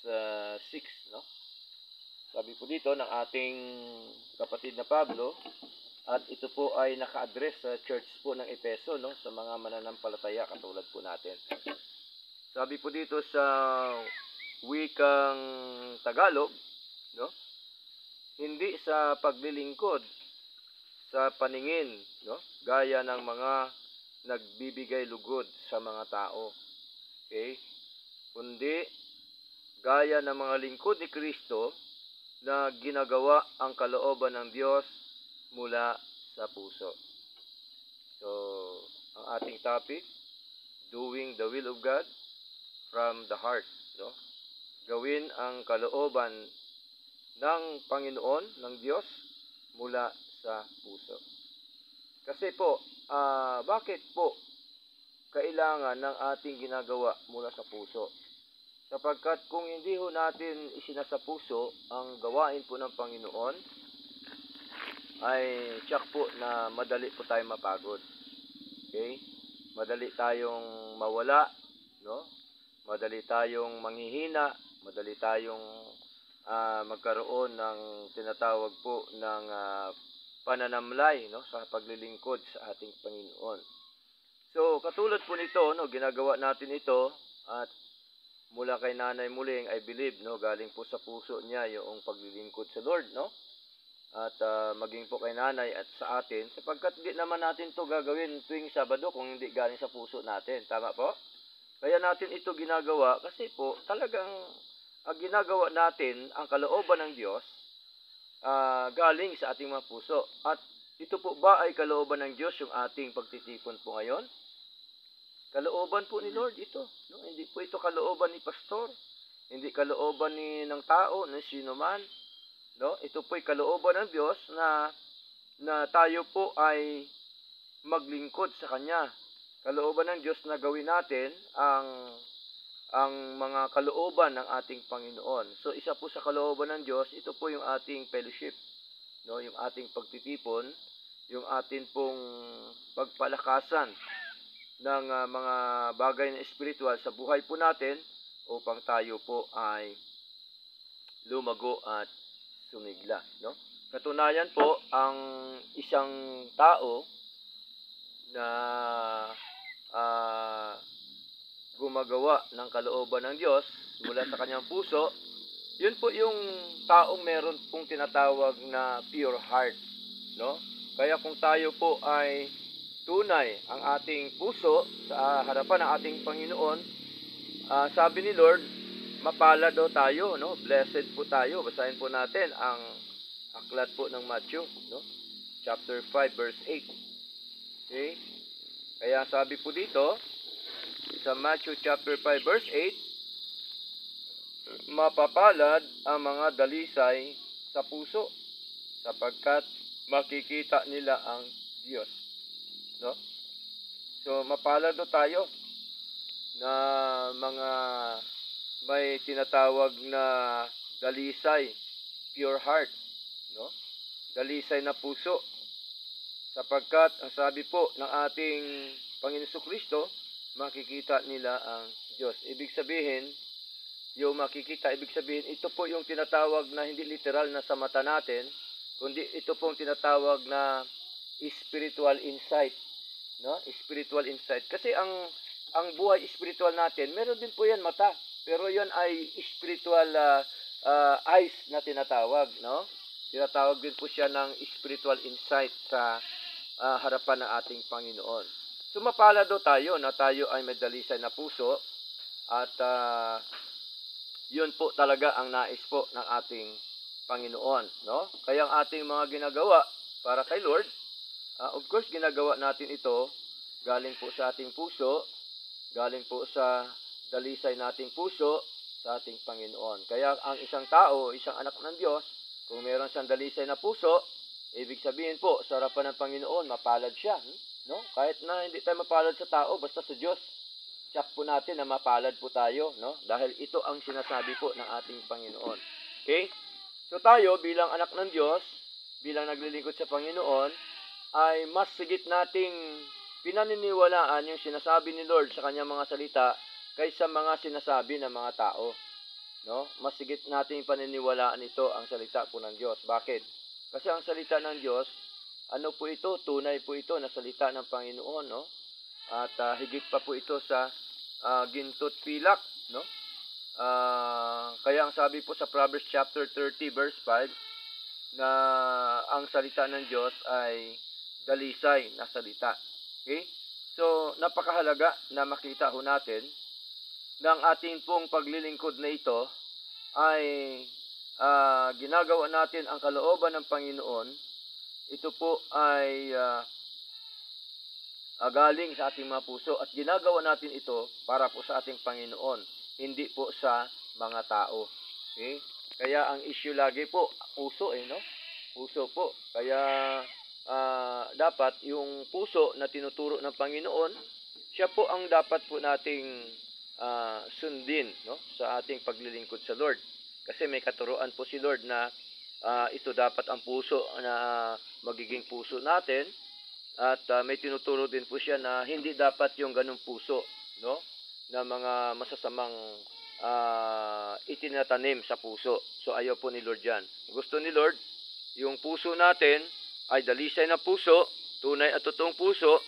6, no? Sabi po dito ng ating kapatid na Pablo, at ito po ay naka-address sa church po ng Efeso, no? Sa mga mananampalataya katulad po natin. Sabi po dito sa wikang Tagalog, no? Hindi sa paglilingkod sa paningin, no? Gaya ng mga nagbibigay lugod sa mga tao. Okay? Kundi gaya ng mga lingkod ni Kristo na ginagawa ang kalooban ng Diyos mula sa puso. So, ang ating topic, doing the will of God from the heart, no? Gawin ang kalooban ng Panginoon, ng Diyos, mula sa puso. Kasi po, bakit po kailangan ng ating ginagawa mula sa puso? Sapagkat kung hindi ho natin isinasa puso ang gawain po ng Panginoon, ay tiyak po na madali po tayong mapagod. Okay? Madali tayong mawala, no? Madali tayong manghihina, madali tayong magkaroon ng tinatawag po ng pananamlay, no, sa paglilingkod sa ating Panginoon. So, katulad po nito, no, ginagawa natin ito at mula kay Nanay Muling, I believe, no, galing po sa puso niya yung paglilingkod sa Lord, no? At maging po kay Nanay at sa atin, sapagkat hindi naman natin to gagawin tuwing Sabado kung hindi galing sa puso natin. Tama po? Kaya natin ito ginagawa kasi po talagang ginagawa natin ang kalooban ng Diyos galing sa ating mga puso. At ito po ba ay kalooban ng Diyos yung ating pagtitipon po ngayon? Kalooban po ni Lord ito. No? Hindi po ito kalooban ni pastor. Hindi kalooban ng tao, ng sino man. No? Ito po ay kalooban ng Diyos na tayo po ay maglingkod sa Kanya. Kalooban ng Diyos na gawin natin ang mga kalooban ng ating Panginoon. So, isa po sa kalooban ng Diyos, ito po yung ating fellowship. No? Yung ating pagtitipon, yung ating pong pagpalakasan ng mga bagay na espiritual sa buhay po natin upang tayo po ay lumago at sumigla, no? Katunayan po, ang isang tao na gumagawa ng kalooban ng Diyos mula sa kanyang puso, yun po yung taong meron pong tinatawag na pure heart, no? Kaya kung tayo po ay tunay ang ating puso sa harapan ng ating Panginoon, sabi ni Lord, mapalad daw tayo, no? Blessed po tayo. Basahin po natin ang aklat po ng Matthew, no? Chapter 5 verse 8. Okay? Kaya sabi po dito sa Matthew chapter 5 verse 8, mapapalad ang mga dalisay sa puso sapagkat makikita nila ang Diyos. No? So, mapalad do tayo na mga may tinatawag na dalisay, pure heart, no? Dalisay na puso. Sapagkat, ang sabi po ng ating Panginoon Kristo, makikita nila ang Diyos. Ibig sabihin, yung makikita, ibig sabihin, ito po yung tinatawag na hindi literal na sa mata natin, kundi ito pong tinatawag na spiritual insight. No? Spiritual insight. Kasi ang buhay spiritual natin, meron din po yan mata. Pero yan ay spiritual eyes na tinatawag. No? Tinatawag din po siya ng spiritual insight sa harapan ng ating Panginoon. So mapalad daw tayo na tayo ay may dalisay na puso at yun po talaga ang nais po ng ating Panginoon. No? Kaya ang ating mga ginagawa para kay Lord, of course, ginagawa natin ito galing po sa ating puso, galing po sa dalisay nating puso sa ating Panginoon. Kaya ang isang tao, isang anak ng Diyos, kung meron siyang dalisay na puso, ibig sabihin po, sa harapan ng Panginoon, mapalad siya. No? Kahit na hindi tayo mapalad sa tao, basta sa Diyos, tiyak po natin na mapalad po tayo. No? Dahil ito ang sinasabi po ng ating Panginoon. Okay? So tayo, bilang anak ng Diyos, bilang naglilingkod sa Panginoon, ay mas sigit nating pinaniniwalaan yung sinasabi ni Lord sa kanyang mga salita kaysa mga sinasabi ng mga tao. no? Masigit nating paniniwalaan ito ang salita po ng Diyos. Bakit? Kasi ang salita ng Diyos, ano po ito? Tunay po ito na salita ng Panginoon, no? At higit pa po ito sa ginto't pilak, no? Kaya ang sabi po sa Proverbs chapter 30 verse 5 na ang salita ng Diyos ay dalisay na salita. Okay? So, napakahalaga na makita ho natin na ang ating pong paglilingkod na ito ay ginagawa natin ang kalooban ng Panginoon. Ito po ay galing sa ating mga puso at ginagawa natin ito para po sa ating Panginoon, hindi po sa mga tao. Okay? Kaya ang issue lagi po, puso no? Puso po. Kaya dapat yung puso na tinuturo ng Panginoon, siya po ang dapat po nating sundin, no? Sa ating paglilingkod sa Lord. Kasi may katuruan po si Lord na ito dapat ang puso na magiging puso natin. At may tinuturo din po siya na hindi dapat yung ganung puso, no? Na mga masasamang itinatanim sa puso. So ayaw po ni Lord yan. Gusto ni Lord, yung puso natin ay dalisay na puso, tunay at totoong puso,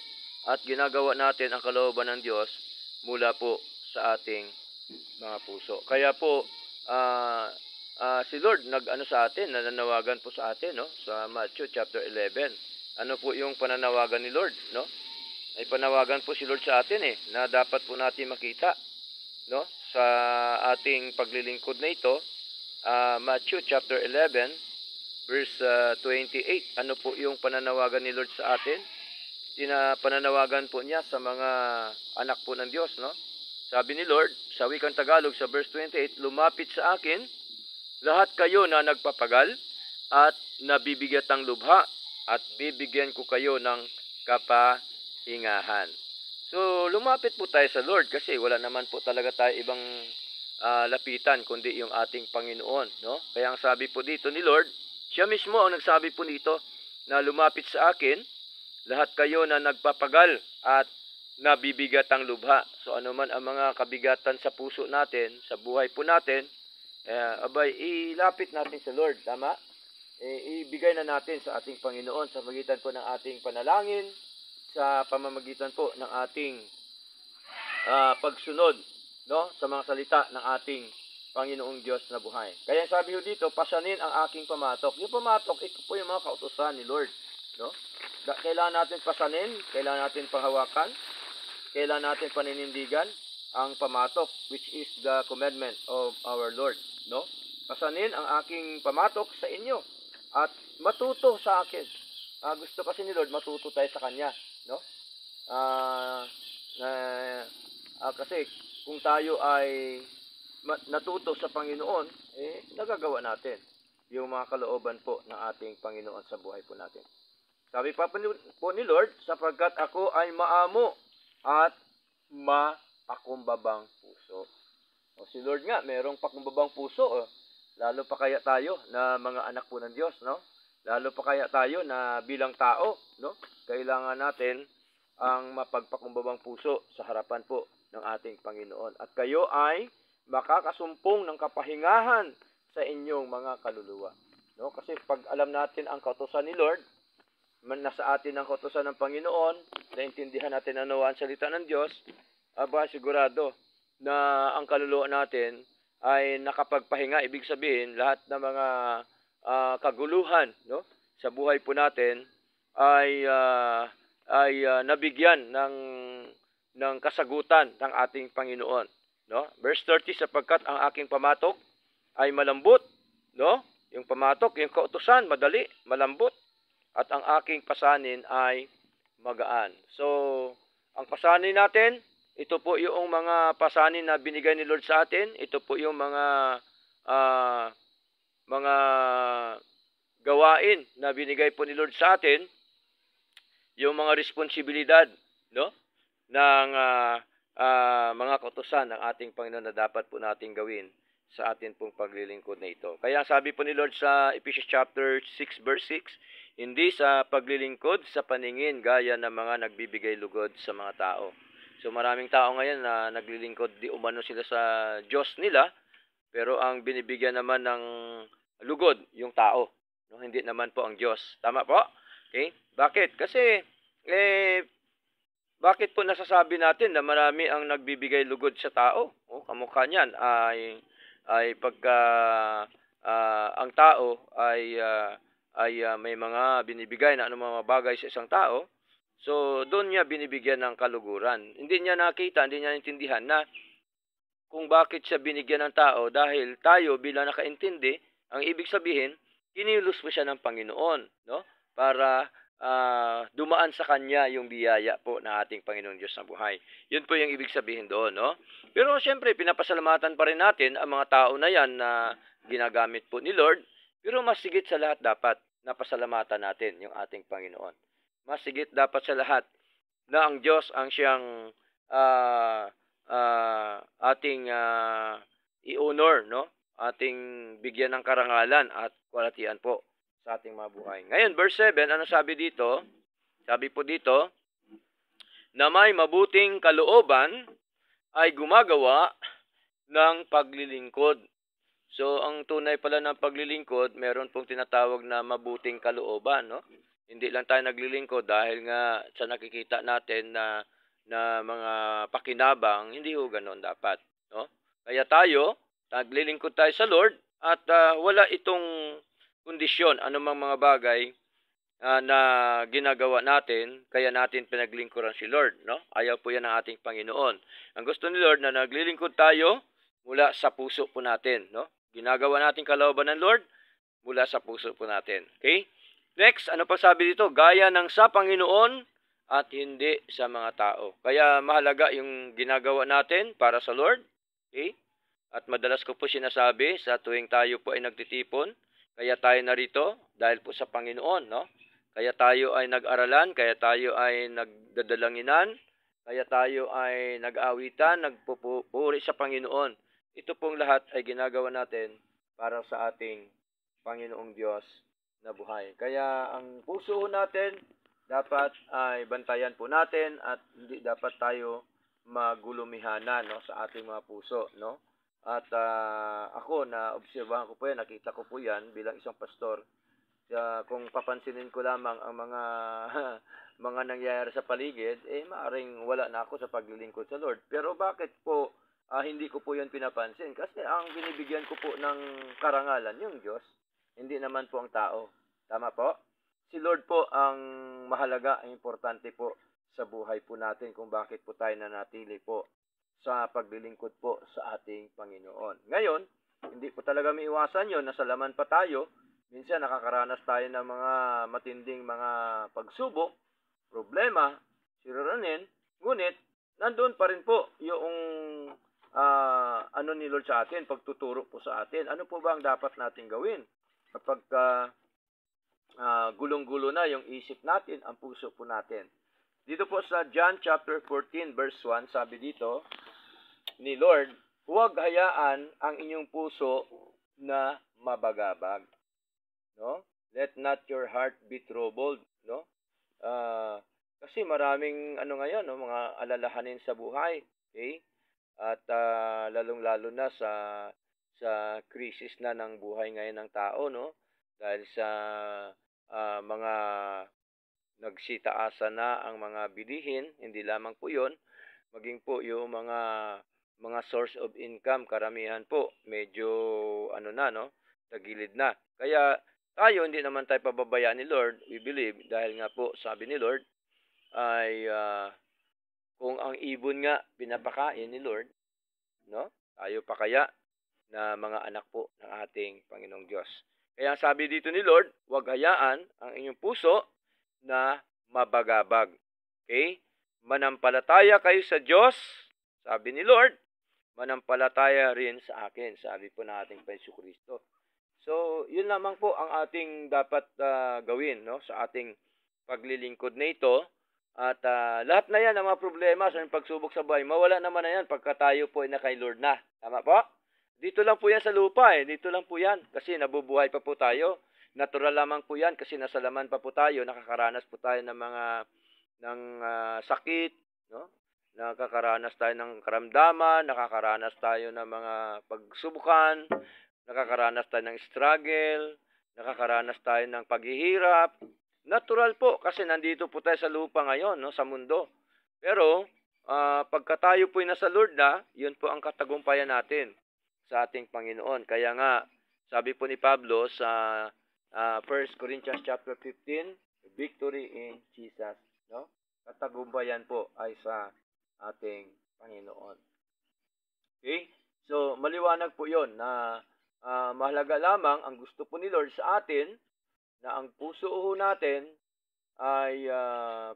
at ginagawa natin ang kalooban ng Diyos mula po sa ating mga puso. Kaya po, si Lord nag-ano sa atin, nananawagan po sa atin, no? Sa Matthew chapter 11. Ano po yung pananawagan ni Lord, no? Ay panawagan po si Lord sa atin na dapat po natin makita, no? Sa ating paglilingkod na ito, Matthew chapter 11 verse 28. Ano po yung pananawagan ni Lord sa atin? Pananawagan po niya sa mga anak po ng Diyos, no? Sabi ni Lord sa wikang Tagalog sa verse 28, lumapit sa akin lahat kayo na nagpapagal at nabibigatang lubha, at bibigyan ko kayo ng kapahingahan. So, lumapit po tayo sa Lord kasi wala naman po talaga tayo ibang lapitan kundi yung ating Panginoon, no? Kaya ang sabi po dito ni Lord, siya mismo ang nagsabi po dito na lumapit sa akin lahat kayo na nagpapagal at nabibigat ang lubha. So, ano man ang mga kabigatan sa puso natin, sa buhay po natin, ilapit natin sa Lord, tama? Ibigay na natin sa ating Panginoon sa magitan po ng ating panalangin, sa pamamagitan po ng ating pagsunod, no, sa mga salita ng ating Panginoong Diyos na buhay. Kaya sabi ko dito, pasanin ang aking pamatok. Yung pamatok, ito po yung mga kautusan ni Lord, no? Kailangan natin pasanin, kailangan natin panghawakan, kailangan natin paninindigan ang pamatok, which is the commandment of our Lord, no? Pasanin ang aking pamatok sa inyo at matuto sa akin. Gusto kasi ni Lord matuto tayo sa Kanya, no? Kasi kung tayo ay natuto sa Panginoon, nagagawa natin yung mga kalooban po ng ating Panginoon sa buhay po natin. Sabi pa po ni Lord, sapagkat ako ay maamo at mapakumbabang puso. O si Lord nga, merong pakumbabang puso. Lalo pa kaya tayo na mga anak po ng Diyos, no? Lalo pa kaya tayo na bilang tao, no? Kailangan natin ang mapagpakumbabang puso sa harapan po ng ating Panginoon. At kayo ay makakasumpong ng kapahingahan sa inyong mga kaluluwa, no? Kasi pag alam natin ang kautusan ni Lord, nasa atin ang kautusan ng Panginoon, naintindihan natin ano ang salita ng Diyos, sigurado na ang kaluluwa natin ay nakapagpahinga. Ibig sabihin, lahat ng mga kaguluhan, no, sa buhay po natin ay nabigyan ng kasagutan ng ating Panginoon, no? Verse 30, sapagkat ang aking pamatok ay malambot, no? Yung pamatok, yung kautusan, madali, malambot, at ang aking pasanin ay magaan. So, ang pasanin natin, ito po yung mga pasanin na binigay ni Lord sa atin. Ito po yung mga gawain na binigay po ni Lord sa atin. Yung mga responsibilidad, no, ng mga kautusan ng ating Panginoon na dapat po nating gawin sa atin pong paglilingkod na ito. Kaya sabi po ni Lord sa Ephesians chapter 6 verse 6, hindi sa paglilingkod sa paningin gaya ng mga nagbibigay lugod sa mga tao. So maraming tao ngayon na naglilingkod di umano sila sa Diyos nila, Pero ang binibigyan naman ng lugod, yung tao. No? Hindi naman po ang Diyos. Tama po? Okay? Bakit? Kasi, bakit po nasasabi natin na marami ang nagbibigay lugod sa tao? Kamukha niyan ay pagka ang tao ay may mga binibigay na anumang mga bagay sa isang tao, so doon niya binibigyan ng kaluguran. Hindi niya nakita, hindi niya intindihan na kung bakit siya binigyan ng tao dahil tayo bilang nakaintindi, ang ibig sabihin, kinilos mo siya ng Panginoon, no? Para dumaan sa kanya yung biyaya po na ating Panginoong Diyos na buhay. Yun po yung ibig sabihin doon, no? Pero siyempre, pinapasalamatan pa rin natin ang mga tao na yan na ginagamit po ni Lord. Pero mas sigit sa lahat dapat napasalamatan natin yung ating Panginoon. Mas sigit dapat sa lahat na ang Diyos ang siyang ating i-honor, no? Ating bigyan ng karangalan at kwalitian po sa ating mga buhay. Ngayon, verse 7, ano sabi dito? Sabi po dito, na may mabuting kalooban ay gumagawa ng paglilingkod. So, ang tunay pala ng paglilingkod, meron pong tinatawag na mabuting kalooban, no? Hindi lang tayo naglilingkod dahil nga sa nakikita natin na mga pakinabang, hindi ho ganon dapat, no? Kaya tayo, naglilingkod tayo sa Lord at wala itong kondisyon, anumang mga bagay na ginagawa natin, kaya natin pinaglingkuran si Lord, no? Ayaw po yan ng ating Panginoon. Ang gusto ni Lord na naglilingkod tayo mula sa puso po natin, no? Ginagawa natin kalooban ng Lord mula sa puso po natin. Okay? Next, ano pa sabi dito? Gaya ng sa Panginoon at hindi sa mga tao. Kaya mahalaga yung ginagawa natin para sa Lord. Okay? At madalas ko po sinasabi sa tuwing tayo po ay nagtitipon, kaya tayo narito dahil po sa Panginoon, no? Kaya tayo ay nag-aralan, kaya tayo ay nagdadalanginan, kaya tayo ay nag-awitan, nagpupuri sa Panginoon. Ito pong lahat ay ginagawa natin para sa ating Panginoong Diyos na buhay. Kaya ang puso natin dapat ay bantayan po natin at hindi dapat tayo magulumihanan, no, sa ating mga puso, no? At ako na obserbahan ko po yan, nakita ko po yan bilang isang pastor. Kung papansinin ko lamang ang mga mga nangyayari sa paligid, maaring wala na ako sa paglilingkod sa Lord. Pero bakit po hindi ko po yan pinapansin? Kasi ang binibigyan ko po ng karangalan yung Diyos, hindi naman po ang tao. Tama po? Si Lord po ang mahalaga, ang importante po sa buhay po natin kung bakit po tayo nanatili po sa paglilingkod po sa ating Panginoon. Ngayon, hindi po talaga maiwasan yun, nasa laman pa tayo. Minsan nakakaranas tayo ng mga matinding mga pagsubok, problema, siriranin, ngunit nandun pa rin po yung ano ni Lord sa atin, pagtuturo po sa atin. Ano po ba ang dapat natin gawin kapag gulong-gulo na yung isip natin, ang puso po natin? Dito po sa John chapter 14 verse 1, sabi dito ni Lord, huwag hayaan ang inyong puso na mabagabag. No? Let not your heart be troubled, no? Kasi maraming ngayon, no, mga alalahanin sa buhay, okay? At lalong-lalo na sa krisis na ng buhay ngayon ng tao, no? Dahil sa mga nagsitaasa na ang mga bilihin, hindi lamang po 'yon, maging po yung mga source of income, karamihan po medyo tagilid na. Kaya tayo hindi naman tayo pababayaan ni Lord, we believe, dahil nga po sabi ni Lord ay kung ang ibon nga pinapakain ni Lord, no? Tayo pa kaya na mga anak po ng ating Panginoong Diyos. Kaya sabi dito ni Lord, huwag hayaan ang inyong puso na mabagabag. Okay? Manampalataya kayo sa Diyos, sabi ni Lord, manampalataya rin sa akin, sabi po ng ating Panginoong Kristo. So, yun lamang po ang ating dapat gawin, no, sa ating paglilingkod na ito. At lahat na yan, ang mga problema sa pagsubok sa buhay, mawala naman na yan pagka tayo po ay na kay Lord na. Tama po? Dito lang po yan sa lupa Dito lang po yan kasi nabubuhay pa po tayo. Natural lamang po yan kasi nasa laman pa po tayo. Nakakaranas po tayo ng mga sakit, no? nakakaranas tayo ng karamdaman, nakakaranas tayo ng mga pagsubukan, nakakaranas tayo ng struggle, nakakaranas tayo ng paghihirap. Natural po kasi nandito po tayo sa lupa ngayon, no, sa mundo. Pero pagka tayo po ay nasa Lord na, yun po ang katagumpayan natin sa ating Panginoon. Kaya nga, sabi po ni Pablo sa 1 Corinthians chapter 15, victory in Jesus, no? Katagumpayan po ay sa ating Panginoon. Okay? So, maliwanag po 'yon na mahalaga lamang ang gusto po ni Lord sa atin na ang puso natin ay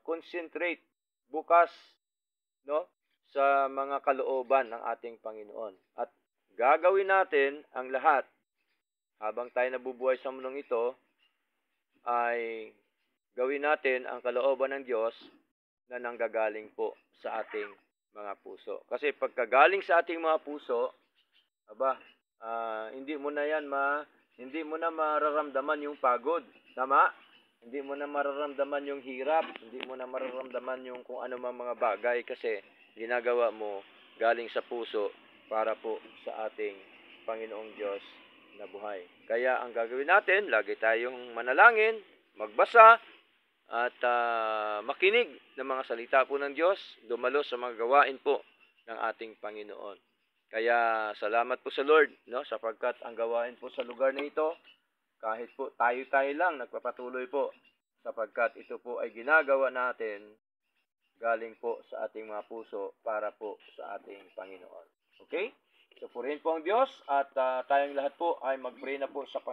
concentrate, bukas, no, sa mga kalooban ng ating Panginoon. At gagawin natin ang lahat habang tayo nabubuhay sa mundong ito ay gawin natin ang kalooban ng Diyos na nanggagaling po sa ating mga puso. Kasi pagkagaling sa ating mga puso, hindi mo na mararamdaman yung pagod, tama? Hindi mo na mararamdaman yung hirap, hindi mo na mararamdaman yung kung ano mang mga bagay kasi ginagawa mo galing sa puso para po sa ating Panginoong Diyos na buhay. Kaya ang gagawin natin, lagi tayong manalangin, magbasa, at makinig ng mga salita po ng Diyos, dumalo sa mga gawain po ng ating Panginoon. Kaya salamat po sa Lord, no, sapagkat ang gawain po sa lugar na ito, kahit po tayo lang nagpapatuloy po, sapagkat ito po ay ginagawa natin galing po sa ating mga puso para po sa ating Panginoon. Okay? So purihin po ang Diyos at tayong lahat po ay mag-pray na po sa Panginoon.